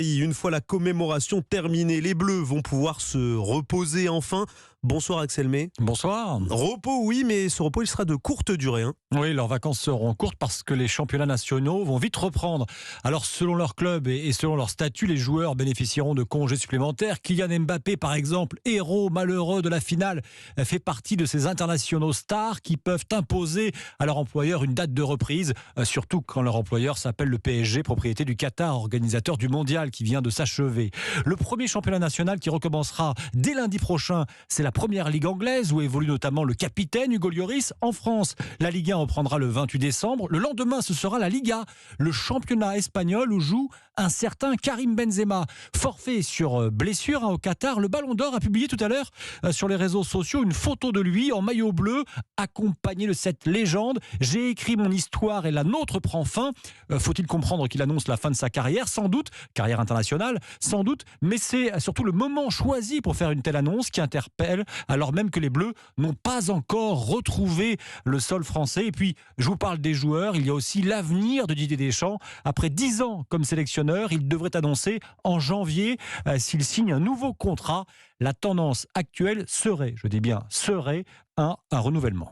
Une fois la commémoration terminée, les Bleus vont pouvoir se reposer enfin. Bonsoir Axel May. Bonsoir. Repos oui, mais ce repos il sera de courte durée. Oui, leurs vacances seront courtes parce que les championnats nationaux vont vite reprendre. Alors selon leur club et selon leur statut, les joueurs bénéficieront de congés supplémentaires. Kylian Mbappé par exemple, héros malheureux de la finale, fait partie de ces internationaux stars qui peuvent imposer à leur employeur une date de reprise, surtout quand leur employeur s'appelle le PSG, propriété du Qatar, organisateur du mondial qui vient de s'achever. Le premier championnat national qui recommencera dès lundi prochain, c'est la première ligue anglaise où évolue notamment le capitaine Hugo Lloris. En France, la Ligue 1 reprendra le 28 décembre. Le lendemain, ce sera la Liga, le championnat espagnol où joue un certain Karim Benzema. Forfait sur blessure au Qatar, le Ballon d'Or a publié tout à l'heure sur les réseaux sociaux une photo de lui en maillot bleu, accompagné de cette légende. J'ai écrit mon histoire et la nôtre prend fin. Faut-il comprendre qu'il annonce la fin de sa carrière? Sans doute, carrière internationale, sans doute, mais c'est surtout le moment choisi pour faire une telle annonce qui interpelle, alors même que les Bleus n'ont pas encore retrouvé le sol français. Et puis, je vous parle des joueurs, il y a aussi l'avenir de Didier Deschamps. Après 10 ans comme sélectionneur, il devrait annoncer en janvier s'il signe un nouveau contrat. La tendance actuelle serait, je dis bien serait, un renouvellement.